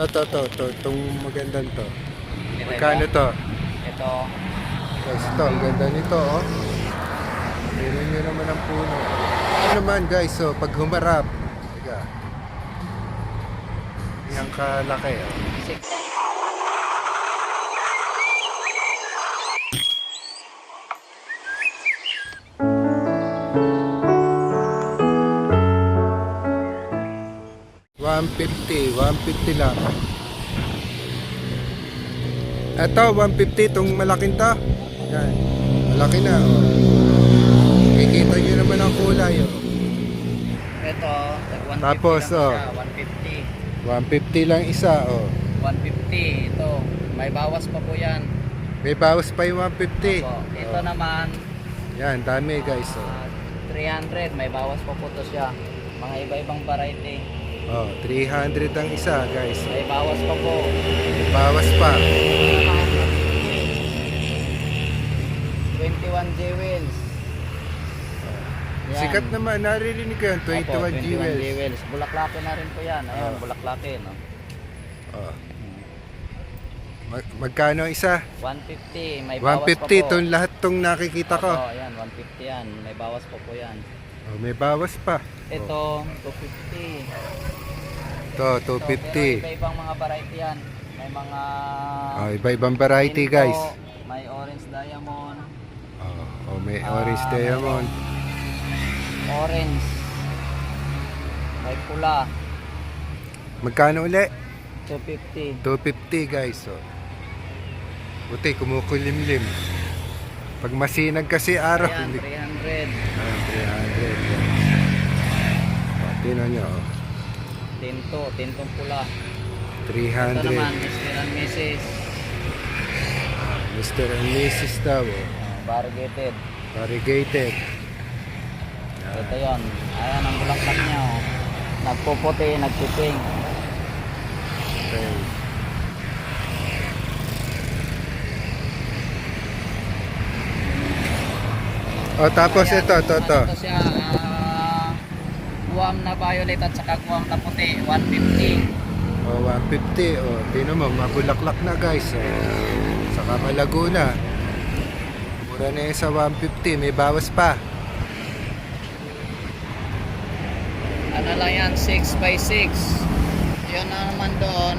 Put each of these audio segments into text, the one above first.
Itong magandang to. Magkano to? Ito, Guys, ito, ang ganda nito, oh. Meron nyo naman ang puno. Ano naman, guys, so, pag humarap, tiga, yung kalaki, oh. 6. $150 lang. Ito, 150 itong malaking to. Yan, malaki na, oh. Kikita nyo naman ang kulay, oh. Ito, 150 Tapos, lang oh. siya, 150 lang isa, oh. 150. Ito, may bawas pa po yan. May bawas pa yung 150. Opo. Ito Oh. naman, Yan, dami, guys, oh. 300. May bawas pa po to siya. Mga iba-ibang variety. Oh, 300 ang isa, guys. May bawas pa po. Bawas pa. 21 jewels. Yan. Sikat naman, naririnig ko yan, 21 Opo, jewels. jewels. Bulaklakin na rin po yan. Ayan, Oh. bulaklakin. No? Oh. Magkano isa? 150. May bawas 150, pa po. itong lahat tong nakikita ko. Opo, ayan, 150 yan. May bawas pa po yan. Oh, may bawas pa. Ito, 250. Ito, Pero 250. iba-ibang mga variety yan. May mga Oh, iba-ibang variety, pinto, guys. may orange diamond, Oh, may orange diamond. orange, may pula, Magkano uli? 250. 250, guys. Oh. Buti, kumukulimlim. Pag masinag kasi araw, Ayan, hindi. 300. 300. Oh, tinan nyo. Oh. Tintong pula. Ito 300. naman, Mr. and Mrs. Mr. and Mrs. daw. Oh. Variegated. Variegated. Ito yon. Ayan ang bulaklak niya. Oh. Nagpuputi, nagpiping. Okay. Oh, tapos Ayan, ito. Ito siya, guam na violet at saka guam na puti, 150. Oh, 150. Oh, tingnan mo, mabulaklak na, guys. Oh. Saka malago na. Mura na yun sa 150. May bawas pa. Ano lang yan, 6x6. Yun na naman doon,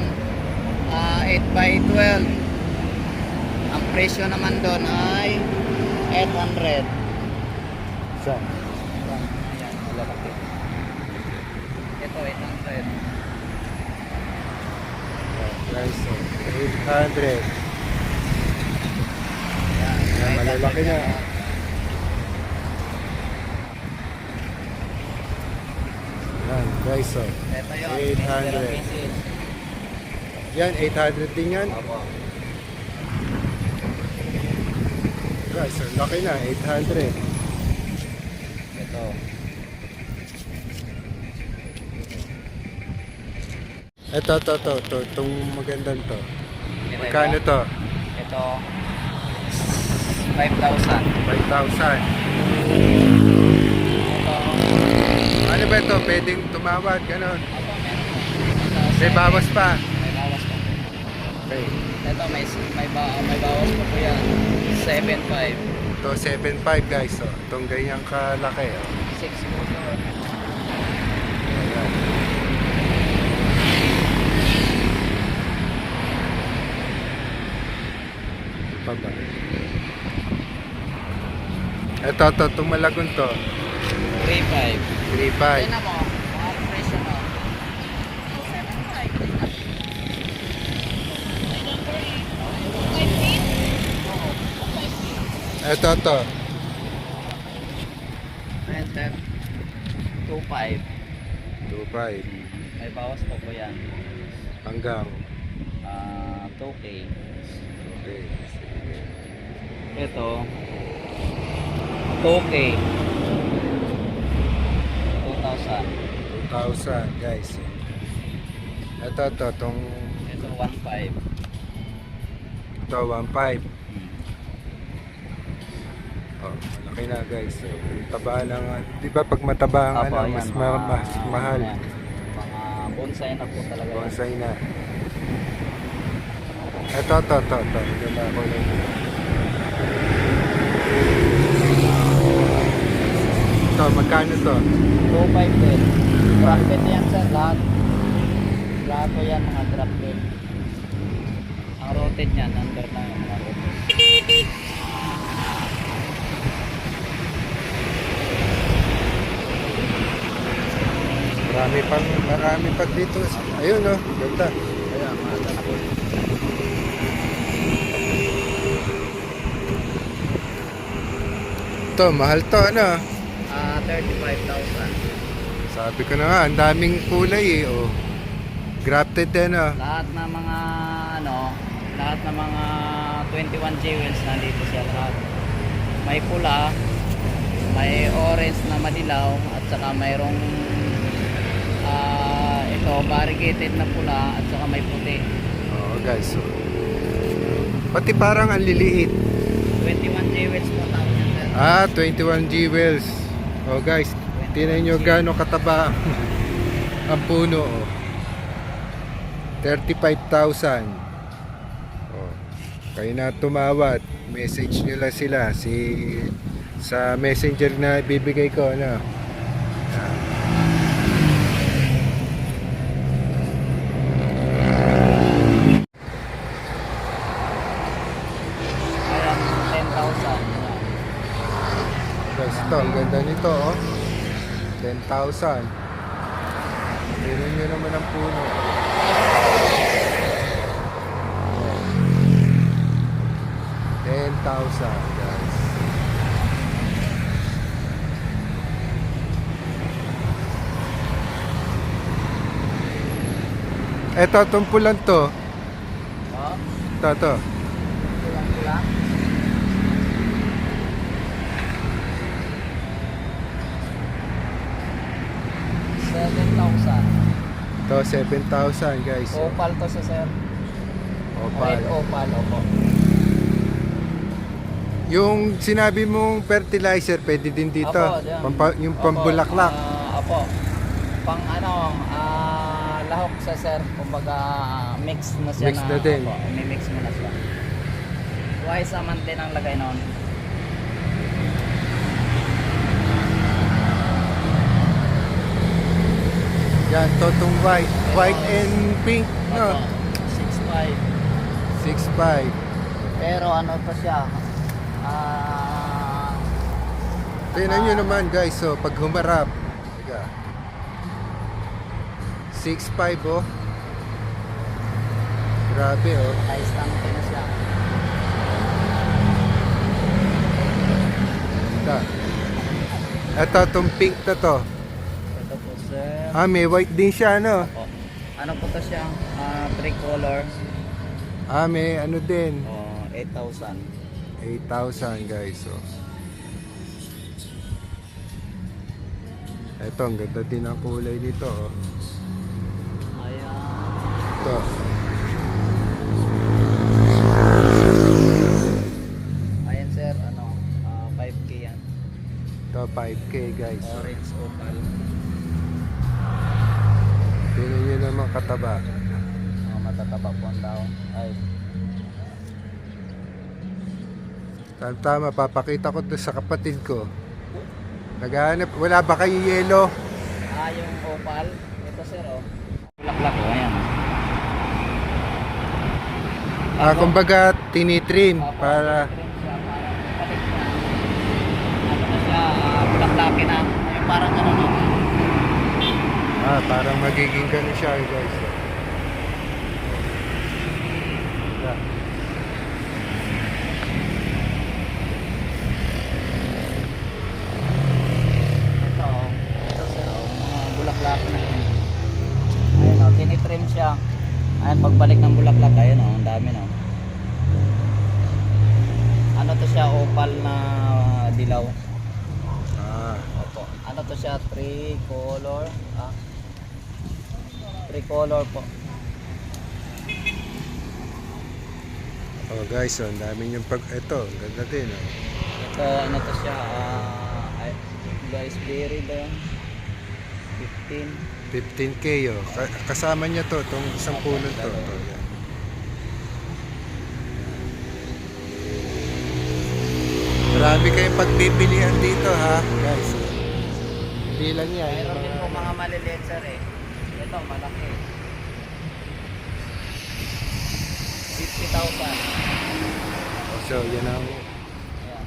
8x12. Ang presyo naman doon ay 800. Saan? Ayan, malaki. Ito, 800. Oh, guys, oh, 800. Ayan, Yan, malalaki na. Yan, guys, oh. Ito yun, 800. pieces. Yan, 800 din yan. Opo. Guys, ang laki na, 800. Ito. Ito, itong magandang to. Ito, Magkano to? Ito, 5,000. 5,000. Ito, Ano ba ito? Pwedeng tumawad, ganon. Ito, meron po. May bawas pa. May bawas pa po. Okay. Ito, may bawas pa po yan. 7.5. Ito, 7,500 guys. Oh. Itong ganyang kalaki. Oh. 6 po ito. Ayan. Ito pa ba? Ito, itong malagon to. 3.5. 3,500. Tignan mo, mga presyo no. 7.5. Ito. Enter. 2.5. 2,500. May bawas pa po yan. Hanggang. 2K. Okay. Ito. 2K. 2,000. 2,000 guys. Ito, itong Ito 1.5. ito, 1,500. Oh, malaki na guys. So, taba lang. Di ba pag mataba ang Apo, ano, yan, mas mga- mahal. yan. Mga bonsai na po talaga. yan. Bonsai na. Ito. Ganda ko lang. Ito, magkano to? 2.5 din. Drop bed yan sir, lahat. Lahat po yan mga drop bed. Ang rotate niyan, under lang yung mga rotate. Marami pa dito. Ayun, oh, ganda. Ayan, mga drop bed. Ito, mahal to, ano? 35,000. Sabi ko na nga, ang daming kulay, eh, oh. Grafted din, oh. Lahat ng mga lahat ng mga 21 jewels nandito siya lahat. May pula, may orange na madilaw at saka mayroong ito variegated na pula at saka may puti. Oo, guys, so. Pati parang ang liliit. 21 jewels po tawag yan sir. 21 jewels. Oh, guys, tingnan nyo gaano kataba ang puno, oh. 35,000. Oh. Kayo na tumawad, message nyo lang sila sa messenger na ibibigay ko, ano. Ayan, 10,000. Guys, ito, ang ganda nito, oh. 10,000. Tingnan nyo naman ang puno. Oh. 10,000, guys. Eto, itong pulan to. Oh, Ito. pula. Ito, 7,000, guys. Opal to sa sir. Opal. Red opal, opo. Yung sinabi mong fertilizer, pwede din dito. Apo, diyan. Yung Opo, pambulaklak. Apo. Pang lahok sa sir. Kumbaga mix na siya. Mix na din. Opo, may mix mo na siya. Wise aman din ang lagay noon. Yan, totong white and pink, no? 6.5. 6,500. Pero ano pa siya? Tingnan nyo naman, guys, so pag humarap, teka, 6,500, oh. Grabe, oh. High stamp na siya. Ito, itong pink na to. Ito po sir. May white din siya, no? Opo. Ano po to siya? Tricolor. May ano din. 8,000. 8,000, guys, so. Ito, ang ganda din ang kulay dito, oh. Ayan. Ito. Ayan sir, 5K yan. Ito, 5K, guys. Orange opal. Tingnan nyo naman kataba. Matataba po ang daon. Ay, Tama, papakita ko to sa kapatid ko. Naghahanap, wala ba kayo yelo? yung opal. Ito sir, oh. Bulaklak, oh. Ayan. Kumbaga, tinitrim Opo, para... trim siya, parang palit na. Ano na siya, bulaklakin na. Yung parang ano no. Parang magiging ganun siya, guys. Yeah. Ito, oh. Ito sir, oh. Mga bulaklak na yun. Ayun, oh. Tinitrim siya. Ayan, pagbalik ng bulaklak, ayun, oh. Ang dami, no. Ano to siya, opal na dilaw. Opo. Ano to siya, tricolor. Tricolor po. Oh, guys, ang dami yung ito, ang ganda din, oh. Ito, ano to siya, guys, berry ba yun? 15. 15K, oh. Kasama niya to, itong isang puno to. Yan. Marami kayong pagpipilian dito ha, guys. Hindi lang yan. Mayroon yung din po mga- mga maliliit sir eh. Ito, malaki. 50,000. So, yan ang Ayan.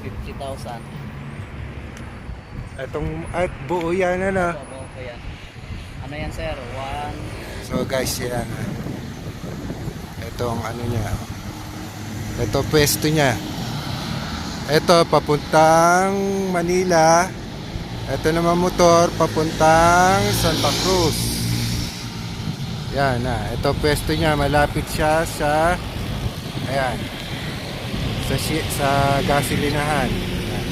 50,000. itong at buo yan ano. Ito, buo ko yan. Ano yan sir? So guys, yan. Itong ano niya. Ito pwesto niya. Ito papuntang Manila. Ito naman motor papuntang Santa Cruz. Yan na. Ito pwesto niya. Malapit siya sa ayan. Sa gasolinahan. Ayan.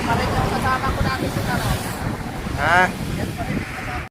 Pa rin yung kasama ko natin sa tanong. Ha? Yan pa rin